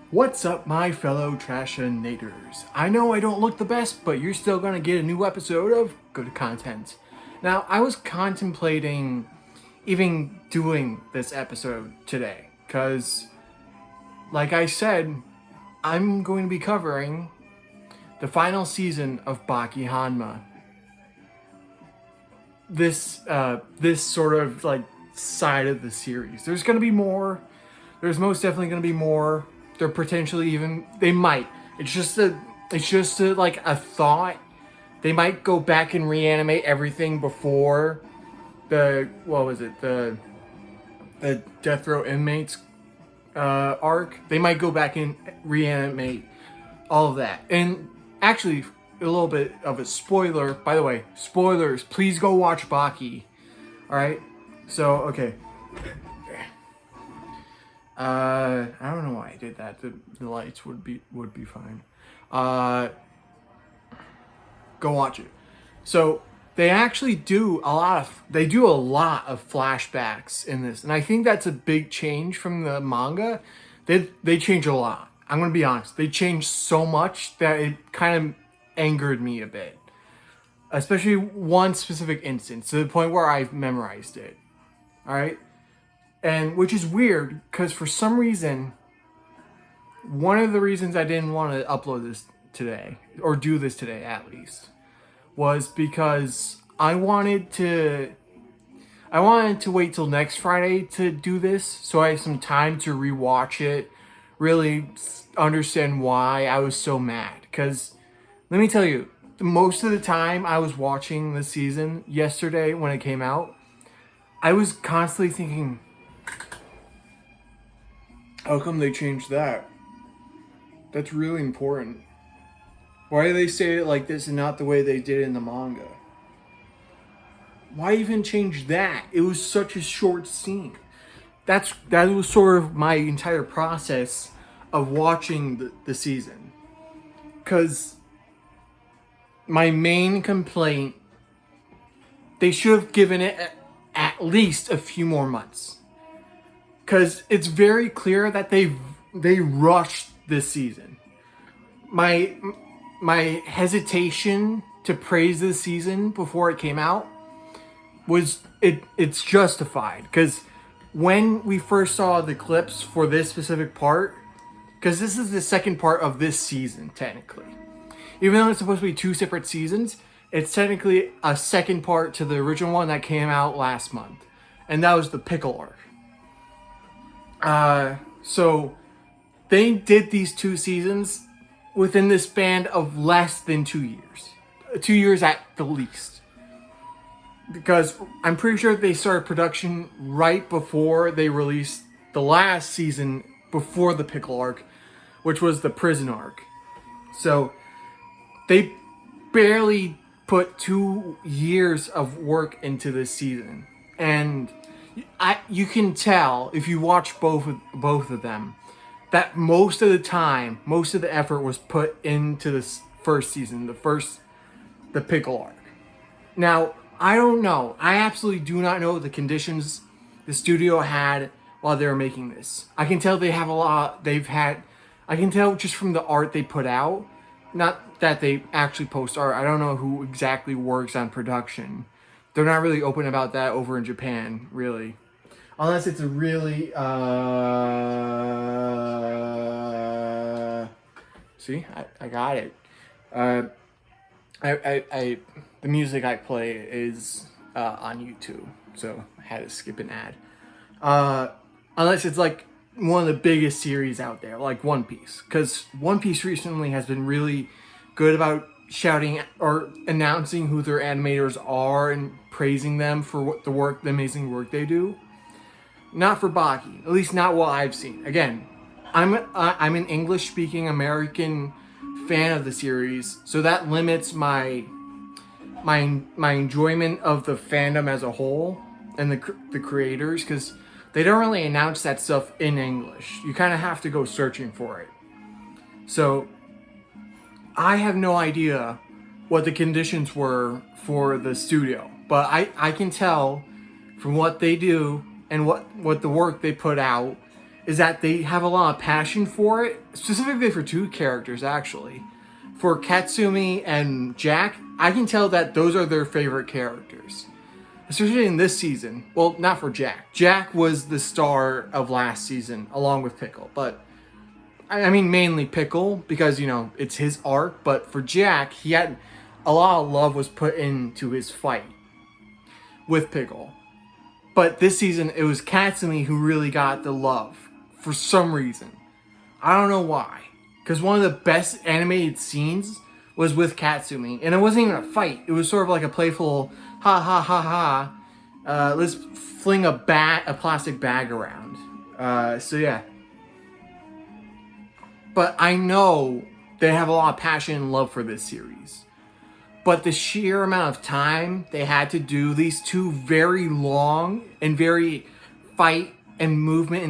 What's up, my fellow Trashinators? I know I don't look the best, but you're still gonna get a new episode of good content. Now, I was contemplating even doing this episode today, because, like I said, I'm going to be covering the final season of Baki Hanma. This sort of like side of the series. There's gonna be more. There's most definitely gonna be more. They're potentially even they might. It's just like a thought. They might go back and reanimate everything before the what was it the death row inmates arc. They might go back and reanimate all of that. And actually, a little bit of a spoiler. By the way, spoilers. Please go watch Baki. All right. So okay. I don't know why I did that. The lights would be fine. Go watch it. So they actually do a lot of flashbacks in this, and I think that's a big change from the manga. They change a lot. I'm gonna be honest. They changed so much that it kind of angered me a bit, especially one specific instance to the point where I've memorized it. All right. And which is weird because for some reason, one of the reasons I didn't want to upload this today, or do this today at least, was because I wanted to wait till next Friday to do this so I have some time to rewatch it, really understand why I was so mad. Because let me tell you, most of the time I was watching the season yesterday when it came out, I was constantly thinking, how come they changed that? That's really important. Why do they say it like this and not the way they did in the manga? Why even change that? It was such a short scene. That was sort of my entire process of watching the season. Because my main complaint, they should have given it at least a few more months. Because it's very clear that they rushed this season. My hesitation to praise this season before it came out it's justified. Because when we first saw the clips for this specific part, because this is the second part of this season technically, even though it's supposed to be two separate seasons, it's technically a second part to the original one that came out last month, and that was the pickle arc. So they did these two seasons within the span of less than 2 years. 2 years at the least. Because I'm pretty sure they started production right before they released the last season before the pickle arc, which was the prison arc. So they barely put 2 years of work into this season. And you can tell if you watch both of them that most of the time, most of the effort was put into this first season, the pickle arc. Now, I don't know. I absolutely do not know the conditions the studio had while they were making this. I can tell they have a lot. I can tell just from the art they put out. Not that they actually post art. I don't know who exactly works on production. They're not really open about that over in Japan, really. Unless it's a really, see, I got it. The music I play is on YouTube, so I had to skip an ad. Unless it's like one of the biggest series out there, like One Piece. Because One Piece recently has been really good about shouting or announcing who their animators are and praising them for the amazing work they do. Not for Baki, at least not what I've seen. Again, I'm an English-speaking American fan of the series, so that limits my enjoyment of the fandom as a whole and the creators, because they don't really announce that stuff in English. You kind of have to go searching for it. So I have no idea what the conditions were for the studio, but I can tell from what they do and what the work they put out is that they have a lot of passion for it, specifically for two characters, actually. For Katsumi and Jack, I can tell that those are their favorite characters. Especially in this season. Well, not for Jack. Jack was the star of last season, along with Pickle. But, I mean, mainly Pickle, because, you know, it's his arc. But for Jack, he had a lot of love was put into his fight with Pickle. But this season, it was Katsumi who really got the love. For some reason. I don't know why. Because one of the best animated scenes was with Katsumi. And it wasn't even a fight. It was sort of like a playful, ha ha ha ha. Let's fling a plastic bag around. So yeah. But I know they have a lot of passion and love for this series. But the sheer amount of time they had to do these two very long and very fight and movement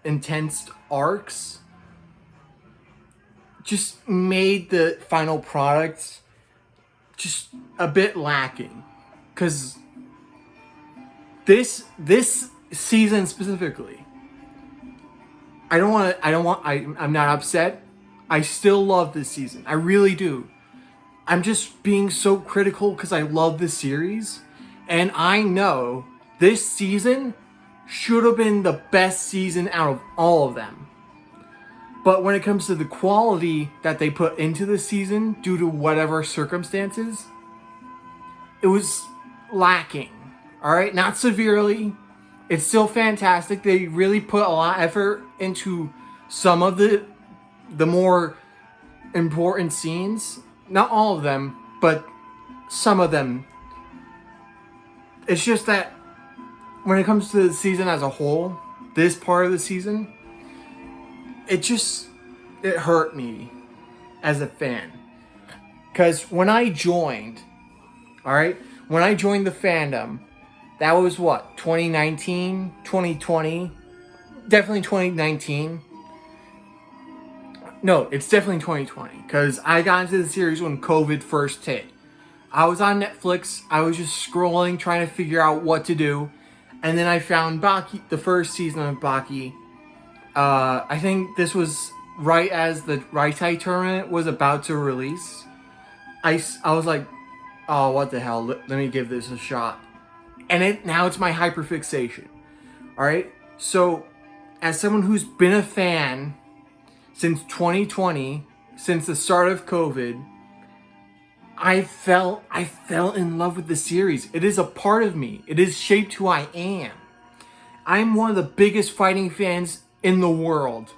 intense arcs just made the final product just a bit lacking. Because this season specifically, I'm not upset. I still love this season. I really do. I'm just being so critical because I love this series. And I know this season should have been the best season out of all of them. But when it comes to the quality that they put into the season due to whatever circumstances, it was lacking. Alright? Not severely. It's still fantastic. They really put a lot of effort into some of the more important scenes. Not all of them, but some of them. It's just that when it comes to the season as a whole, this part of the season, it hurt me as a fan. Because when I joined, alright, when I joined the fandom, that was what, 2019, 2020, definitely 2019. No, it's definitely 2020, because I got into the series when COVID first hit. I was on Netflix, I was just scrolling, trying to figure out what to do, and then I found Baki, the first season of Baki. I think this was right as the Raitai tournament was about to release. I was like, oh, what the hell, let me give this a shot. And now it's my hyperfixation. Alright? So, as someone who's been a fan since 2020, since the start of COVID, I fell in love with the series. It is a part of me. It has shaped who I am. I'm one of the biggest fighting fans in the world.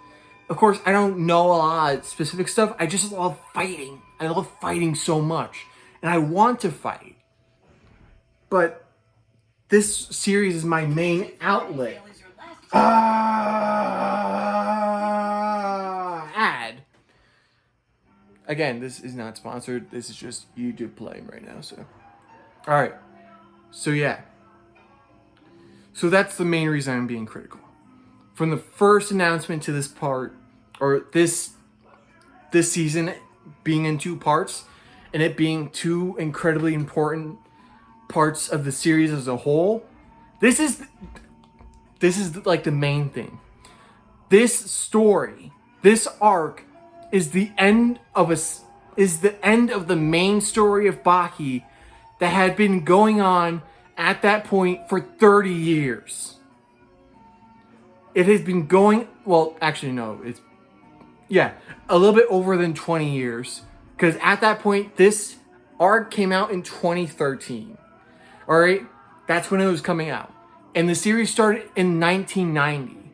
Of course, I don't know a lot of specific stuff. I just love fighting. I love fighting so much. And I want to fight. But this series is my main outlet. Ad. Again, this is not sponsored. This is just YouTube playing right now. So, alright. So yeah. So that's the main reason I'm being critical. From the first announcement to this part, or this season being in two parts, and it being two incredibly important parts of the series as a whole, this is like the main thing. This story, this arc, is the end of the main story of Baki that had been going on at that point for 30 years. It has been going, well, actually no, it's, yeah, a little bit over than 20 years. Because at that point, this arc came out in 2013. Alright? That's when it was coming out. And the series started in 1990.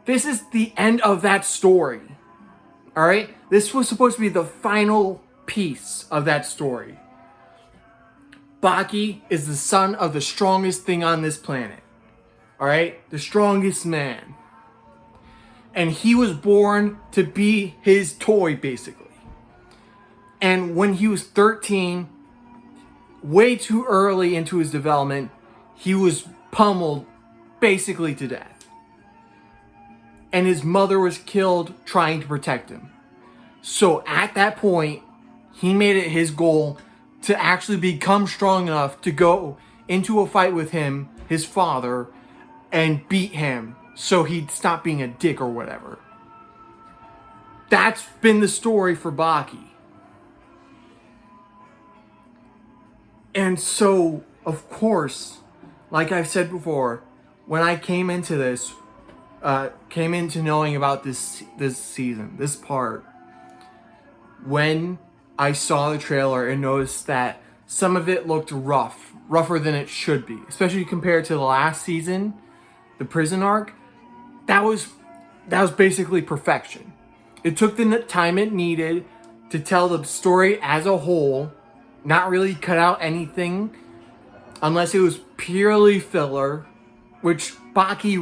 This is the end of that story. Alright? This was supposed to be the final piece of that story. Baki is the son of the strongest thing on this planet. Alright? The strongest man. And he was born to be his toy, basically. And when he was 13, way too early into his development, he was pummeled basically to death. And his mother was killed trying to protect him. So at that point, he made it his goal to actually become strong enough to go into a fight with him, his father, and beat him so he'd stop being a dick or whatever. That's been the story for Baki. And so, of course, like I've said before, when I came into this, came into knowing about this season, this part, when I saw the trailer and noticed that some of it looked rougher than it should be, especially compared to the last season, the prison arc, that was basically perfection. It took the time it needed to tell the story as a whole, not really cut out anything unless it was purely filler, which Baki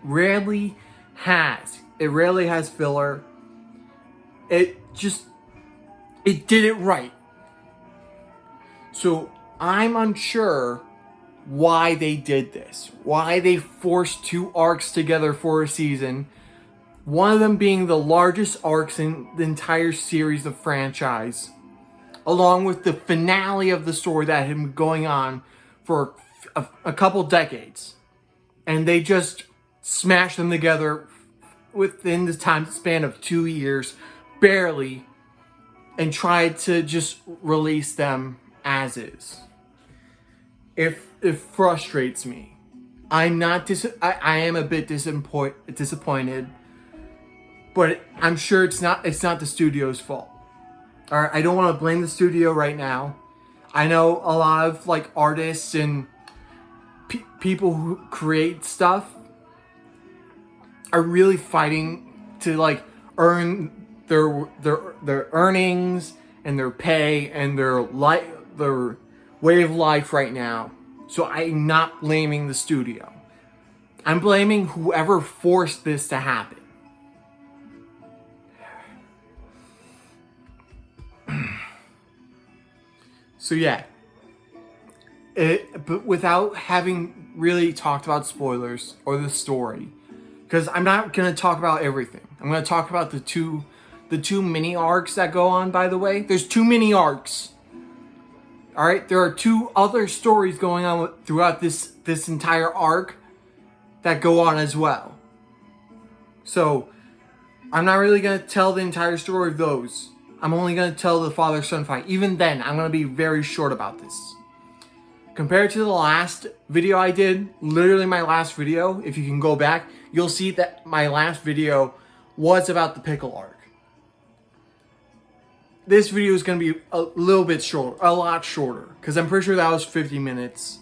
rarely has. It rarely has filler. It did it right. So I'm unsure why they did this. Why they forced 2 arcs together for a season. One of them being the largest arcs in the entire series of franchise. Along with the finale of the story that had been going on for a couple decades. And they just smashed them together within the time span of 2 years. Barely. And tried to just release them as is. It frustrates me. I'm not I am a bit disappointed, but I'm sure it's not the studio's fault. All right, I don't want to blame the studio right now. I know a lot of like artists and people who create stuff are really fighting to like earn their earnings and their pay and their way of life right now. So I'm not blaming the studio. I'm blaming whoever forced this to happen. So yeah. But without having really talked about spoilers or the story, because I'm not going to talk about everything. I'm going to talk about the two mini arcs that go on, by the way. There's 2 mini arcs. All right, there are 2 other stories going on throughout this entire arc that go on as well. So, I'm not really going to tell the entire story of those. I'm only going to tell the father-son fight. Even then, I'm going to be very short about this. Compared to the last video I did, literally my last video, if you can go back, you'll see that my last video was about the pickle arc. This video is going to be a little bit short, a lot shorter, because I'm pretty sure that was 50 minutes.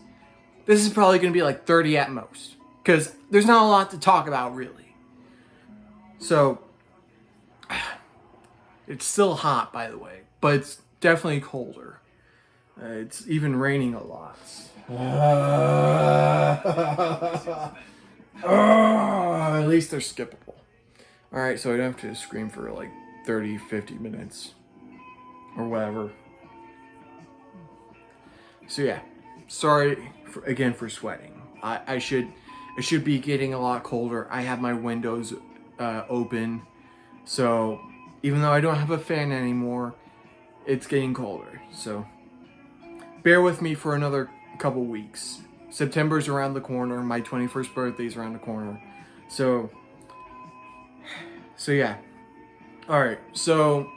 This is probably going to be like 30 at most, because there's not a lot to talk about, really. So, it's still hot, by the way, but it's definitely colder. It's even raining a lot. At least they're skippable. Alright, so I don't have to scream for like 30, 50 minutes. Or whatever. So yeah, sorry again for sweating. I should be getting a lot colder. I have my windows open, so even though I don't have a fan anymore, it's getting colder. So bear with me for another couple weeks. September's around the corner. My 21st birthday's around the corner. So yeah. All right. So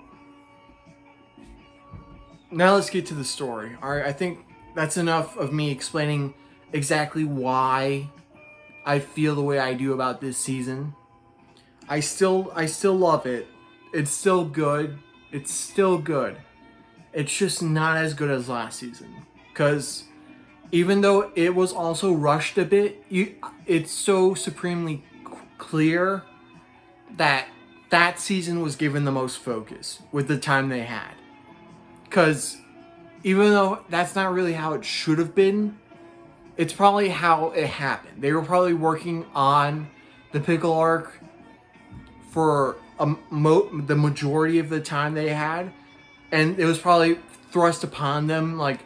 now let's get to the story. All right, I think that's enough of me explaining exactly why I feel the way I do about this season. I still love it. It's still good. It's still good. It's just not as good as last season. Because even though it was also rushed a bit, it's so supremely clear that season was given the most focus with the time they had. Because even though that's not really how it should have been, it's probably how it happened. They were probably working on the pickle arc for the majority of the time they had. And it was probably thrust upon them like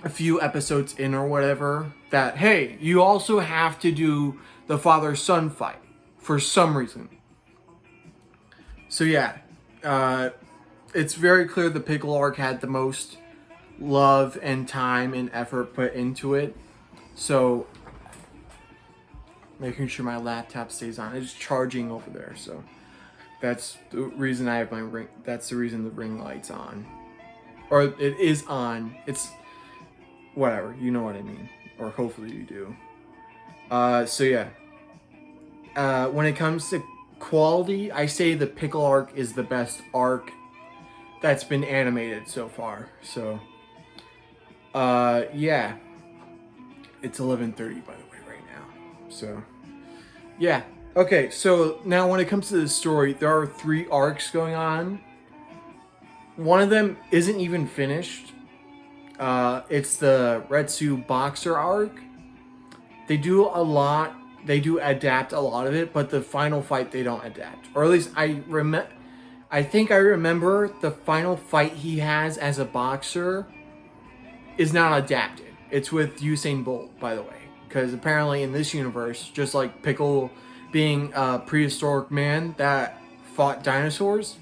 a few episodes in or whatever that, hey, you also have to do the father-son fight for some reason. So yeah, it's very clear the pickle arc had the most love and time and effort put into it. So making sure my laptop stays on. It's charging over there, so that's the reason I have my ring. That's the reason the ring light's on, or it is on. It's whatever, you know what I mean, or hopefully you do. So yeah. When it comes to quality, I say the Pickle arc is the best arc that's been animated so far. So, yeah. It's 11:30, by the way, right now. So, yeah. Okay, so now when it comes to the story, there are 3 arcs going on. One of them isn't even finished. It's the Retsu Boxer arc. They do adapt a lot of it, but the final fight they don't adapt. Or at least I think I remember the final fight he has as a boxer is not adapted. It's with Usain Bolt, by the way. Because apparently in this universe, just like Pickle being a prehistoric man that fought dinosaurs,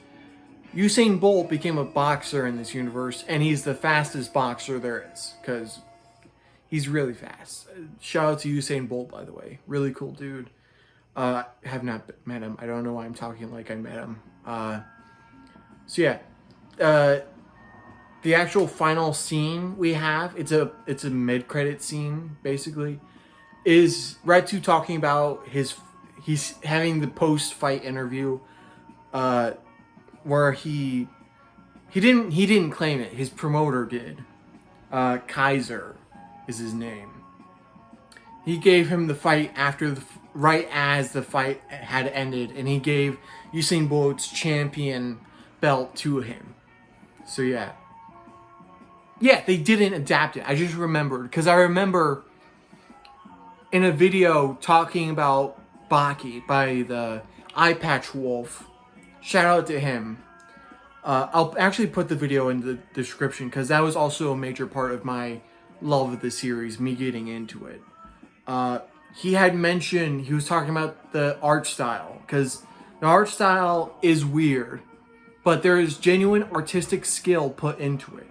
Usain Bolt became a boxer in this universe, and he's the fastest boxer there is. Because he's really fast. Shout out to Usain Bolt, by the way. Really cool dude. Have not met him. I don't know why I'm talking like I met him. So yeah. The actual final scene we have, it's a mid-credit scene, basically, is Retsu talking about he's having the post-fight interview, where he didn't claim it. His promoter did. Kaiser is his name. He gave him the fight right as the fight had ended, and he gave Usain Bolt's champion belt to him. So yeah. Yeah, they didn't adapt it. I just remembered, because I remember in a video talking about Baki by the Eye Patch Wolf. Shout out to him. I'll actually put the video in the description, because that was also a major part of my love of the series, me getting into it. He had mentioned, he was talking about the art style, because the art style is weird, but there is genuine artistic skill put into it.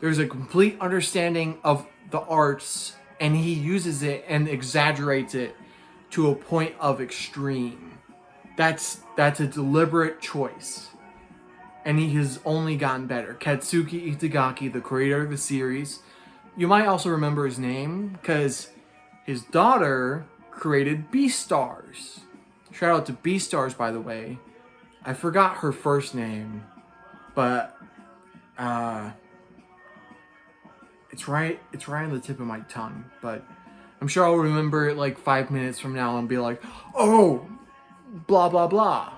There's a complete understanding of the arts, and he uses it and exaggerates it to a point of extreme. That's a deliberate choice. And he has only gotten better. Katsuki Itagaki, the creator of the series. You might also remember his name, because his daughter created Beastars. Shout out to Beastars, by the way. I forgot her first name, but it's right on the tip of my tongue. But I'm sure I'll remember it like 5 minutes from now and be like, oh, blah blah blah.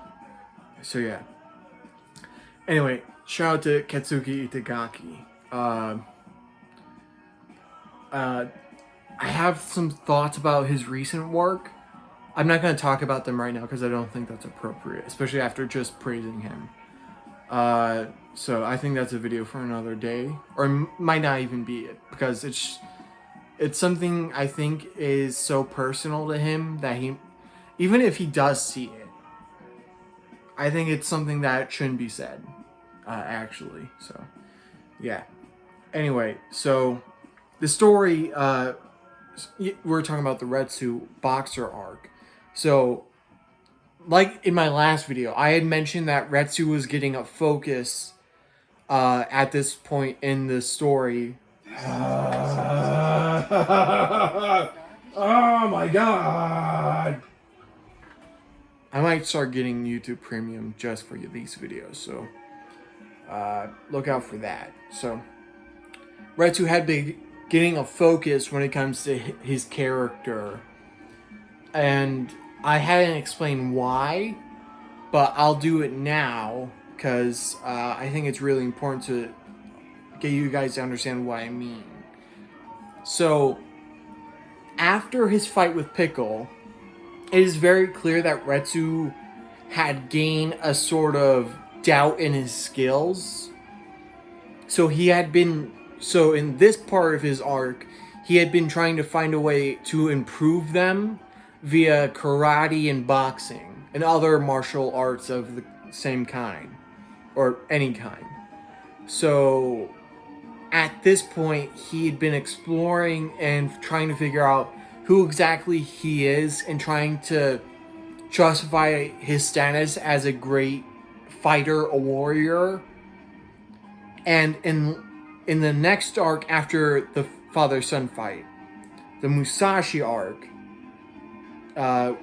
So yeah. Anyway, shout out to Katsuki Itagaki. I have some thoughts about his recent work. I'm not going to talk about them right now because I don't think that's appropriate, especially after just praising him. So I think that's a video for another day, or might not even be it, because it's something I think is so personal to him that even if he does see it, I think it's something that shouldn't be said, actually. So, yeah. Anyway, so the story, we're talking about the Retsu Boxer arc. So, like in my last video, I had mentioned that Retsu was getting a focus at this point in the story. Oh my god! I might start getting YouTube Premium just for these videos, so look out for that. So, Retsu had been getting a focus when it comes to his character, and I hadn't explained why, but I'll do it now because I think it's really important to get you guys to understand what I mean. So, after his fight with Pickle, it is very clear that Retsu had gained a sort of doubt in his skills. So in this part of his arc, he had been trying to find a way to improve them via karate and boxing and other martial arts of the same kind, or any kind. So at this point, he had been exploring and trying to figure out who exactly he is and trying to justify his status as a great fighter, a warrior. And in the next arc after the father-son fight, the Musashi arc,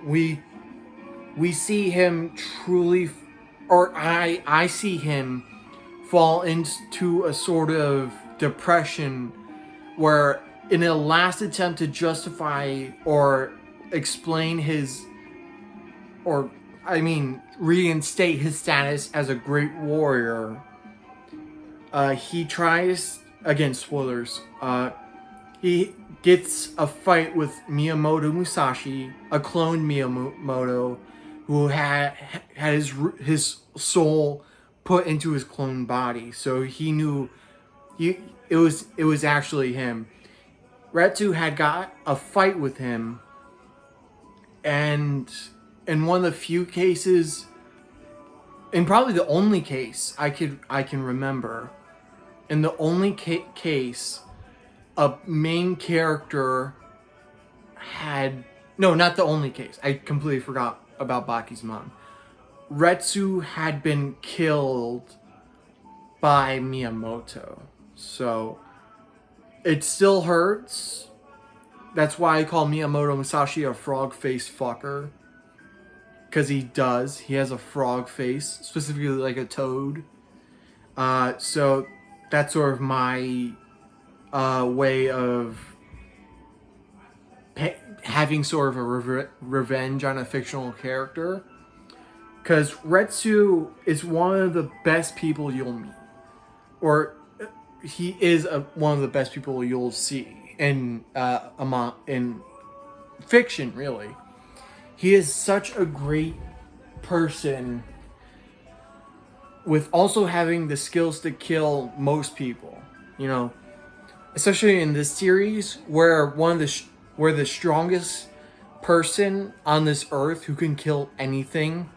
we see him truly, or I see him fall into a sort of depression where, in a last attempt to justify or explain his, or I mean reinstate his status as a great warrior, he tries, again, spoilers, he gets a fight with Miyamoto Musashi, a clone Miyamoto, who had his soul put into his clone body. So he knew it was actually him. Retsu had got a fight with him, and in one of the few cases, and probably the only case I can remember, in the only case a main character had, no, not the only case. I completely forgot about Baki's mom. Retsu had been killed by Miyamoto. So it still hurts. That's why I call Miyamoto Musashi a frog-faced fucker. Because he does. He has a frog face, specifically like a toad. So that's sort of my way of having sort of a revenge on a fictional character. Because Retsu is one of the best people you'll meet. Or he is one of the best people you'll see in fiction, really. He is such a great person with also having the skills to kill most people. You know, especially in this series where where the strongest person on this earth who can kill anything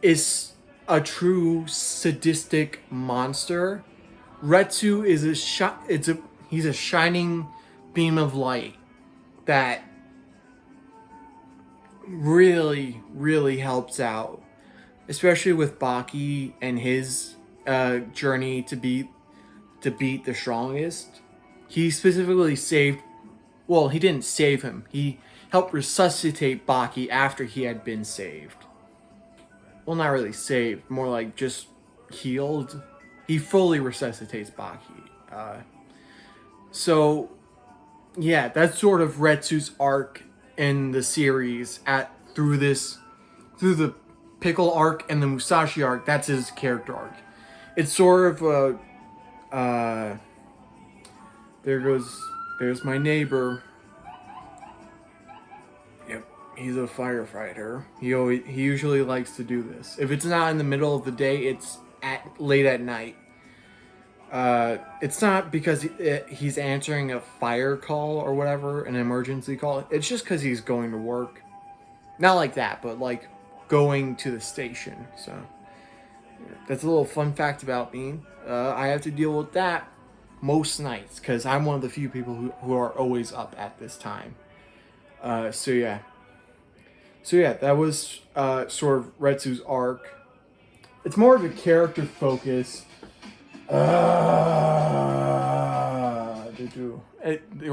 is a true sadistic monster. Retsu is he's a shining beam of light that really, really helps out, especially with Baki and his journey to beat the strongest. He specifically saved, well, he didn't save him. He helped resuscitate Baki after he had been saved. Well, not really saved, more like just healed. He fully resuscitates Baki. So, yeah, that's sort of Retsu's arc in the series through the Pickle arc and the Musashi arc. That's his character arc. It's sort of there's my neighbor. Yep, he's a firefighter. He usually likes to do this. If it's not in the middle of the day, it's late at night. It's not because he's answering a fire call or whatever, an emergency call. It's just because he's going to work. Not like that, but like going to the station. So that's a little fun fact about me. I have to deal with that most nights because I'm one of the few people who are always up at this time. So yeah, that was sort of Retsu's arc. It's more of a character focus. There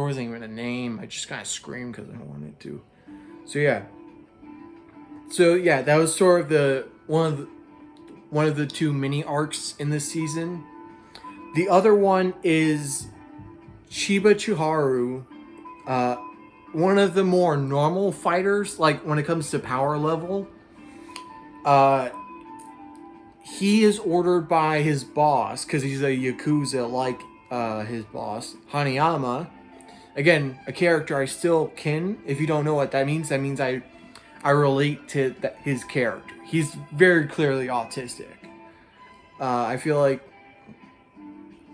wasn't even a name. I just kind of screamed because I wanted to. So yeah, that was sort of one of the two mini arcs in this season. The other one is Chiba Chiharu, one of the more normal fighters, like when it comes to power level. He is ordered by his boss, because he's a Yakuza like his boss, Hanayama. Again, a character I still kin. If you don't know what that means I relate to his character. He's very clearly autistic. I feel like,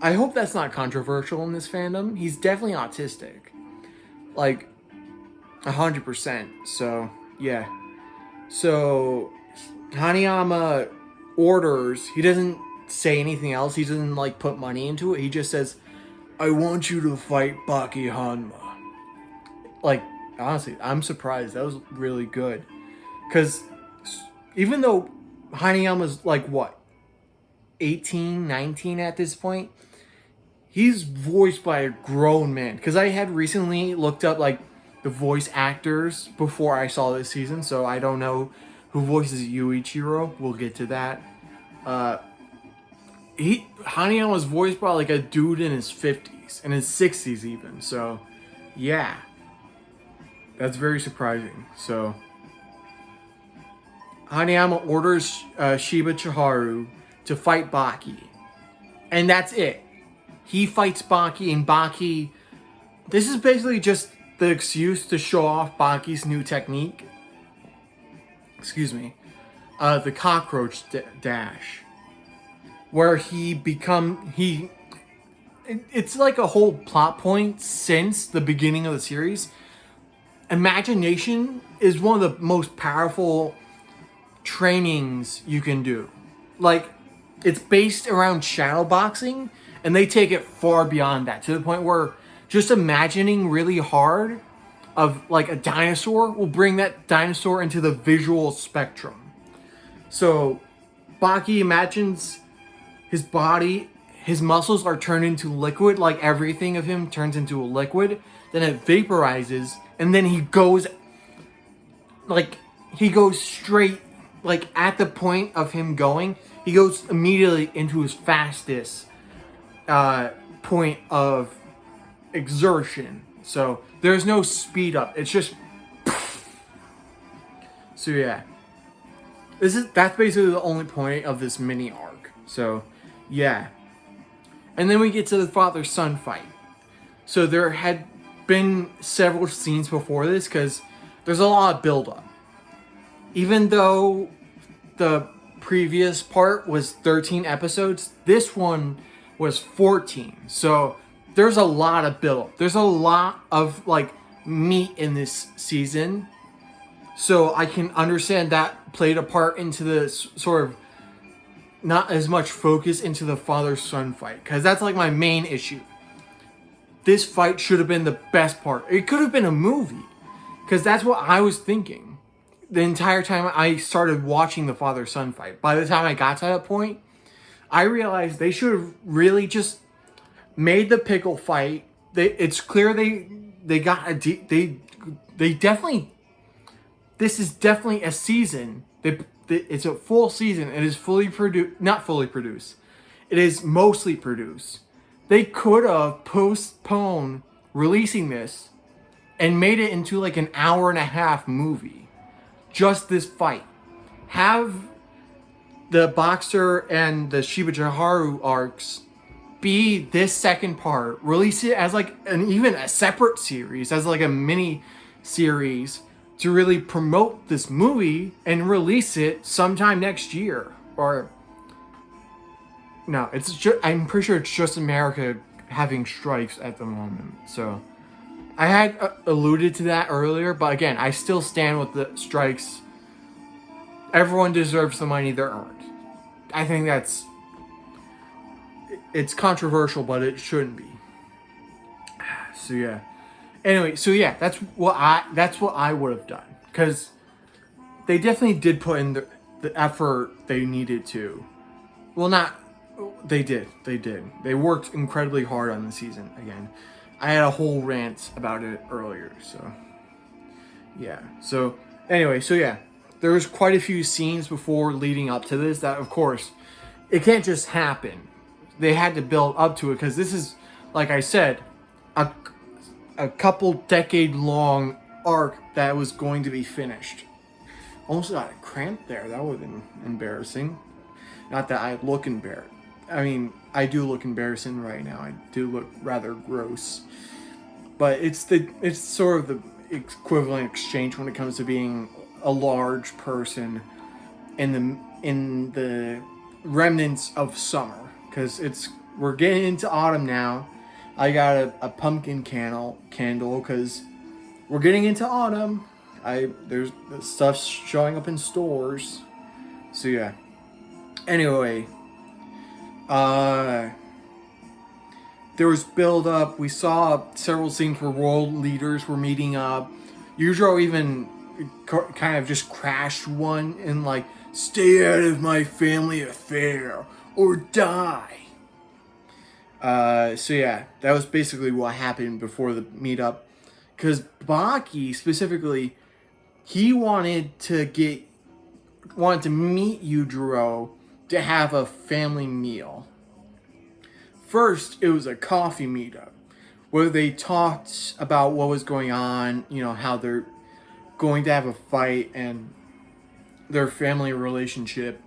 I hope that's not controversial in this fandom. He's definitely autistic. Like, 100%. So, yeah. So, Hanayama orders, he doesn't say anything else. He doesn't, like, put money into it. He just says, I want you to fight Baki Hanma. like, honestly, I'm surprised. That was really good. Because even though Hanayama was like, what, 18, 19 at this point, he's voiced by a grown man. Because I had recently looked up, like, the voice actors before I saw this season, so I don't know who voices Yuichiro. We'll get to that. Hanayama was voiced by, like, a dude in his 50s, in his 60s even, so, yeah. That's very surprising. So, Hanayama orders Shiba Chiharu to fight Baki. And that's it. He fights Baki, and Baki... This is basically just the excuse to show off Baki's new technique. Excuse me. The cockroach dash. Where it's like a whole plot point since the beginning of the series. Imagination is one of the most powerful trainings you can do. Like, it's based around shadow boxing, and they take it far beyond that, to the point where just imagining really hard of, like, a dinosaur will bring that dinosaur into the visual spectrum. So, Baki imagines his body, his muscles are turned into liquid, like everything of him turns into a liquid, then it vaporizes, and then he goes straight, like, at the point of him going, he goes immediately into his fastest point of exertion. So there's no speed up. It's just... So yeah. That's basically the only point of this mini arc. So, yeah. And then we get to the father-son fight. So there had been several scenes before this, because there's a lot of build-up. Even though the previous part was 13 episodes, this one was 14. So there's a lot of build-up. There's a lot of, like, meat in this season. So I can understand that played a part into the sort of not as much focus into the father-son fight. Because that's, like, my main issue. This fight should have been the best part. It could have been a movie. Because that's what I was thinking the entire time I started watching the father-son fight. By the time I got to that point, I realized they should have really just made the pickle fight. It's clear they got they definitely... This is definitely a season. It's a full season. It is fully produced. Not fully produced. It is mostly produced. They could have postponed releasing this and made it into, like, an 1.5-hour movie. Just this fight. Have the Boxer and the Shiba Chiharu arcs be this second part. Release it as, like, even a separate series. As, like, a mini series to really promote this movie and release it sometime next year. Or... No, it's just, I'm pretty sure it's just America having strikes at the moment. So, I had alluded to that earlier, but again, I still stand with the strikes. Everyone deserves the money they're earned. I think it's controversial, but it shouldn't be. So yeah. Anyway, so yeah, that's what I would have done, because they definitely did put in the effort they needed to. Well, not. They did. They worked incredibly hard on the season again. I had a whole rant about it earlier, so... Yeah. So, anyway, so yeah. There was quite a few scenes before leading up to this that, of course, it can't just happen. They had to build up to it, because this is, like I said, a couple decade-long arc that was going to be finished. Almost got a cramp there. That would have been embarrassing. Not that I look embarrassed. I mean, I do look embarrassing right now. I do look rather gross. But it's sort of the equivalent exchange when it comes to being a large person in the remnants of summer. Because we're getting into autumn now. I got a pumpkin candle because we're getting into autumn. There's stuff showing up in stores. So yeah. Anyway, there was build up. We saw several scenes where world leaders were meeting up. Yujiro even kind of just crashed one and like, stay out of my family affair or die. So yeah, that was basically what happened before the meetup. Because Baki specifically, he wanted to meet Yujiro to have a family meal. First, it was a coffee meetup where they talked about what was going on, how they're going to have a fight and their family relationship.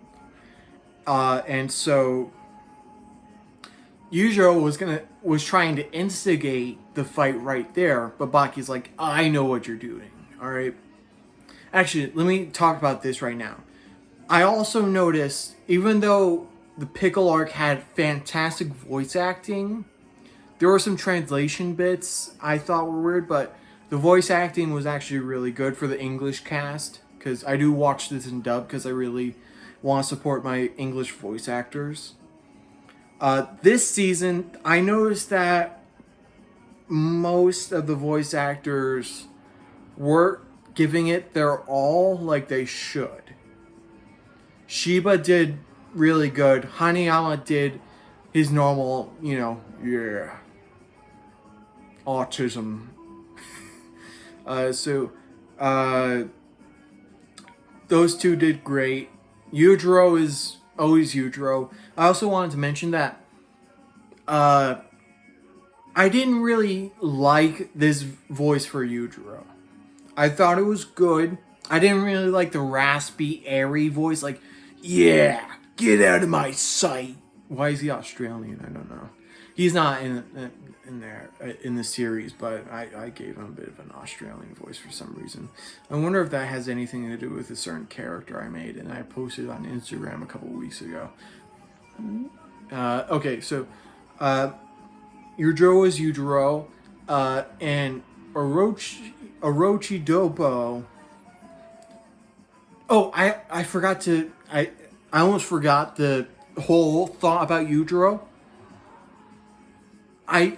And so Yujiro was trying to instigate the fight right there, but Baki's like, I know what you're doing, alright? Actually, let me talk about this right now. I also noticed, even though the Pickle arc had fantastic voice acting, there were some translation bits I thought were weird, but the voice acting was actually really good for the English cast, because I do watch this in dub because I really want to support my English voice actors. This season, I noticed that most of the voice actors weren't giving it their all like they should. Shiba did really good. Hanayama did his normal, autism. Those two did great. Yujiro is always Yujiro. I also wanted to mention that I didn't really like this voice for Yujiro. I thought it was good. I didn't really like the raspy, airy voice, like, yeah, get out of my sight. Why is he Australian? I don't know. He's not in the series, but I gave him a bit of an Australian voice for some reason. I wonder if that has anything to do with a certain character I made, and I posted on Instagram a couple weeks ago. Okay, so Yujiro is Yujiro, and Orochi Dobo. Oh, I forgot to. I almost forgot the whole thought about Yujiro. I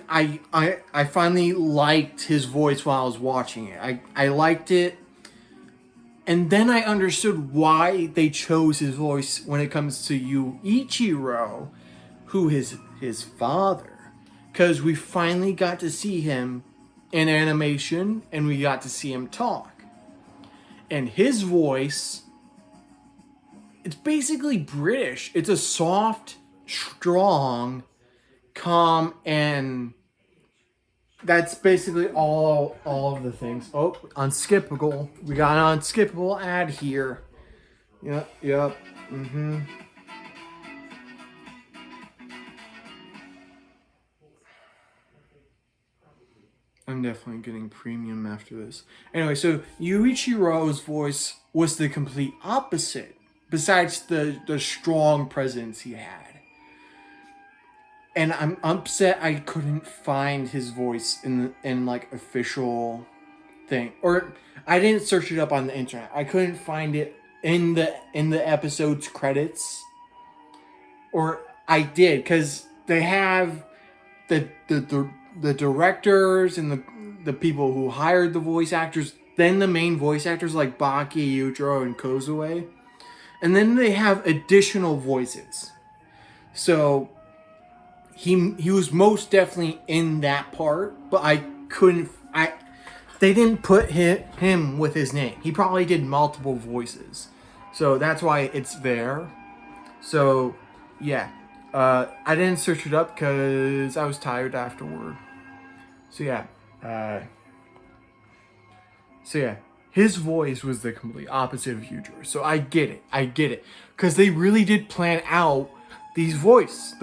finally liked his voice while I was watching it. I liked it. And then I understood why they chose his voice when it comes to Yuichiro, who is his father. Because we finally got to see him in animation and we got to see him talk. And his voice, it's basically British. It's a soft, strong, calm, and that's basically all of the things. Oh, unskippable. We got an unskippable ad here. Yep. I'm definitely getting premium after this. Anyway, so Yuichiro's voice was the complete opposite, besides the strong presence he had. And I'm upset I couldn't find his voice in like official thing, or I didn't search it up on the internet. I couldn't find it in the episode's credits, or I did because they have the directors and the people who hired the voice actors, then the main voice actors like Baki, Yujiro, and Kozue, and then they have additional voices. So he was most definitely in that part, but they didn't put him with his name. He probably did multiple voices, so that's why it's there. So yeah, I didn't search it up because I was tired afterward. So yeah, his voice was the complete opposite of Yujiro. So I get it, because they really did plan out the voice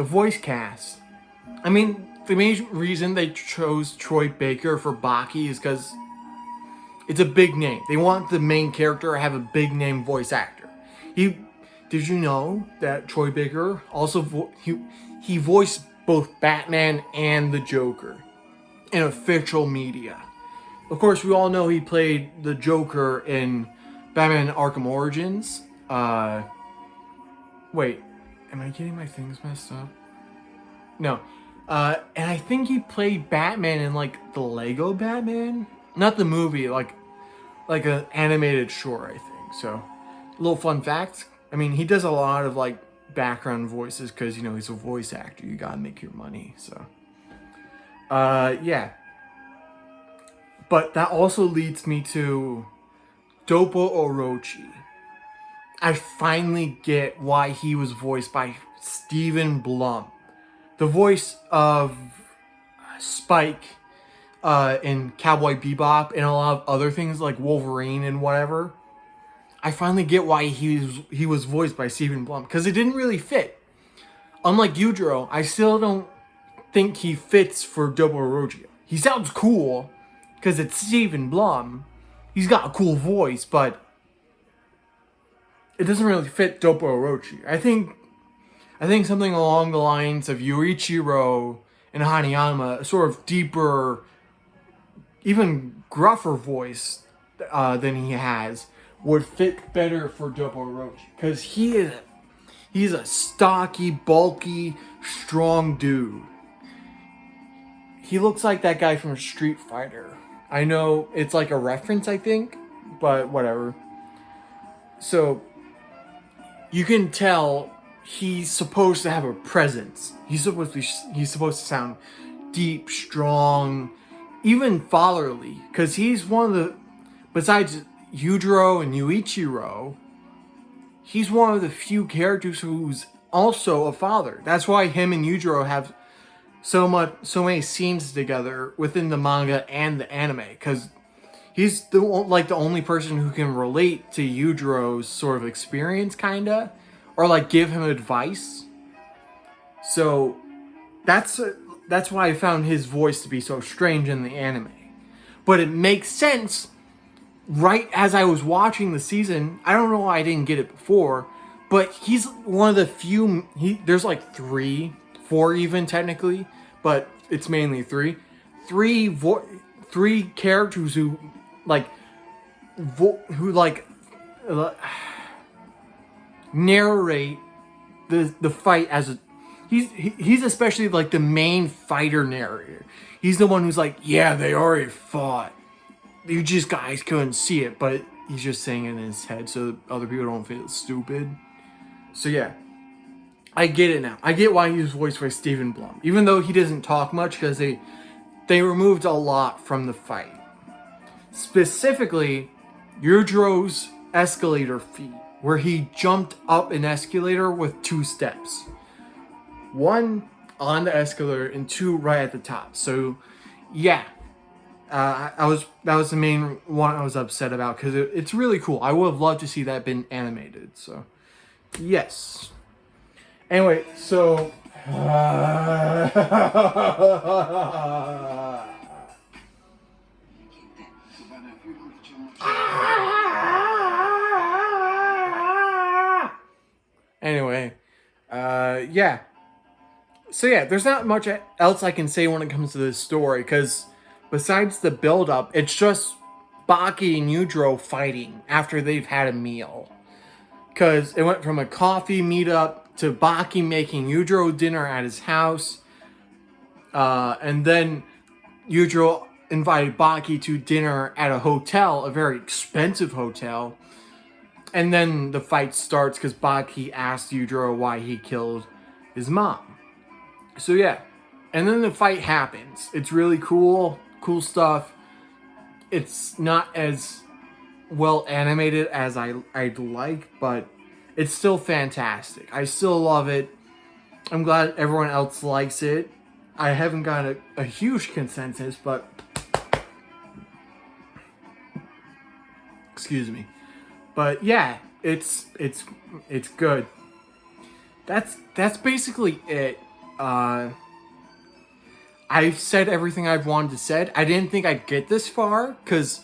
cast. I mean, the main reason they chose Troy Baker for Baki is because it's a big name. They want the main character to have a big name voice actor. Did you know that Troy Baker also he voiced both Batman and the Joker in official media? Of course, we all know he played the Joker in Batman Arkham Origins. Wait, am I getting my things messed up? No. And I think he played Batman in like the Lego Batman, not the movie, like an animated short, I think. So, little fun fact. I mean, he does a lot of like background voices because he's a voice actor. You gotta make your money. So, yeah. But that also leads me to Dopo Orochi. I finally get why he was voiced by Stephen Blum, the voice of Spike in Cowboy Bebop and a lot of other things like Wolverine and whatever. I finally get why he was voiced by Stephen Blum because it didn't really fit. Unlike Yujiro, I still don't think he fits for Dopo Orochi. He sounds cool because it's Stephen Blum. He's got a cool voice, but it doesn't really fit Dopo Orochi. I think something along the lines of Yuichiro and Hanayama, a sort of deeper, even gruffer voice than he has, would fit better for Dopo Orochi. Because he's a stocky, bulky, strong dude. He looks like that guy from Street Fighter. I know it's like a reference, I think, but whatever. So, you can tell he's supposed to have a presence. He's supposed to sound deep, strong, even fatherly. Because he's one of the, besides Yujiro and Yuichiro, he's one of the few characters who's also a father. That's why him and Yujiro have so many scenes together within the manga and the anime, because he's the only person who can relate to Yujiro's sort of experience, kinda, or like give him advice. So that's why I found his voice to be so strange in the anime. But it makes sense right as I was watching the season. I don't know why I didn't get it before, but he's one of the few. There's like 4 even technically, but it's mainly 3. 3 characters who narrate the fight as a. He's especially like the main fighter narrator. He's the one who's like, yeah, they already fought. You just guys couldn't see it, but he's just saying it in his head so other people don't feel stupid. So yeah, I get it now. I get why he was voiced by Stephen Blum, even though he doesn't talk much because they removed a lot from the fight. Specifically, Yujiro's escalator feat, where he jumped up an escalator with 2 steps. 1 on the escalator and 2 right at the top. So, yeah, that was the main one I was upset about because it's really cool. I would have loved to see that been animated. So, yes. Anyway, so. Anyway, yeah. So yeah, there's not much else I can say when it comes to this story, because besides the build-up, it's just Baki and Yujiro fighting after they've had a meal. Because it went from a coffee meetup to Baki making Yujiro dinner at his house, and then Yujiro invited Baki to dinner at a hotel, a very expensive hotel. And then the fight starts because Baki asked Yujiro why he killed his mom. So yeah, and then the fight happens. It's really cool stuff. It's not as well animated as I'd like, but it's still fantastic. I still love it. I'm glad everyone else likes it. I haven't got a huge consensus, but excuse me. But yeah, it's good. That's basically it. I've said everything I've wanted to say. I didn't think I'd get this far, because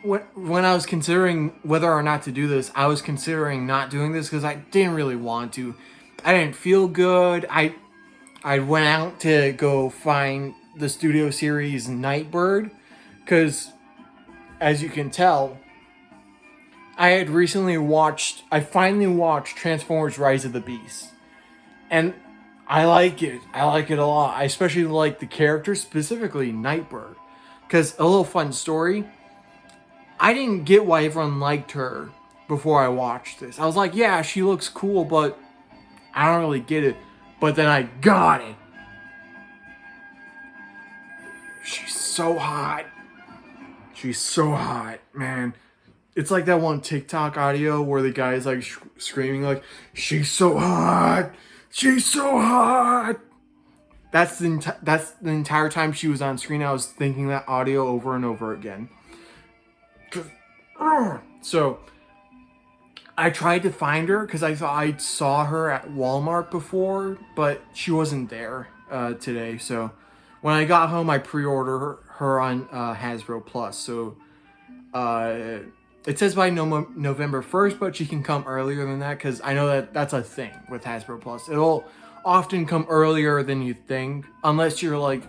when I was considering whether or not to do this, I was considering not doing this because I didn't really want to. I didn't feel good. I went out to go find the studio series Nightbird, because as you can tell, I finally watched Transformers Rise of the Beast. And I like it. I like it a lot. I especially like the character, specifically Nightbird. Because a little fun story, I didn't get why everyone liked her before I watched this. I was like, yeah, she looks cool, but I don't really get it. But then I got it. She's so hot. She's so hot, man. It's like that one TikTok audio where the guy's like screaming like, "She's so hot. She's so hot." That's the entire time she was on screen. I was thinking that audio over and over again. So I tried to find her because I thought I saw her at Walmart before, but she wasn't there today. So when I got home, I pre-ordered her on Hasbro Plus. So it says by November 1st, but she can come earlier than that because I know that that's a thing with Hasbro Plus. It'll often come earlier than you think, unless you're like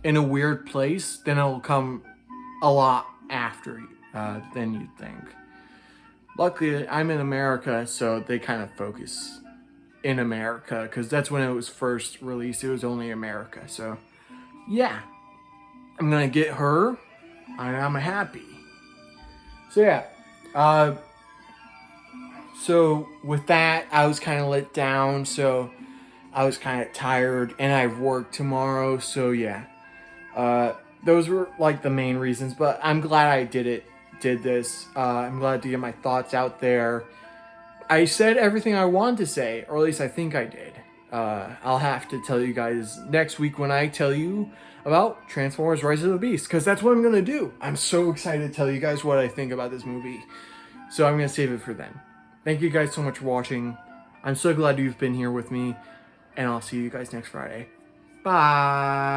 in a weird place. Then it'll come a lot after than you think. Luckily, I'm in America, so they kind of focus in America because that's when it was first released. It was only America, so yeah, I'm gonna get her, and I'm happy. So yeah, so with that, I was kind of let down. So I was kind of tired, and I have work tomorrow. So yeah, those were like the main reasons. But I'm glad I did this. I'm glad to get my thoughts out there. I said everything I wanted to say, or at least I think I did. I'll have to tell you guys next week when I tell you about Transformers Rise of the Beast, because that's what I'm going to do. I'm so excited to tell you guys what I think about this movie. So I'm going to save it for then. Thank you guys so much for watching. I'm so glad you've been here with me, and I'll see you guys next Friday. Bye!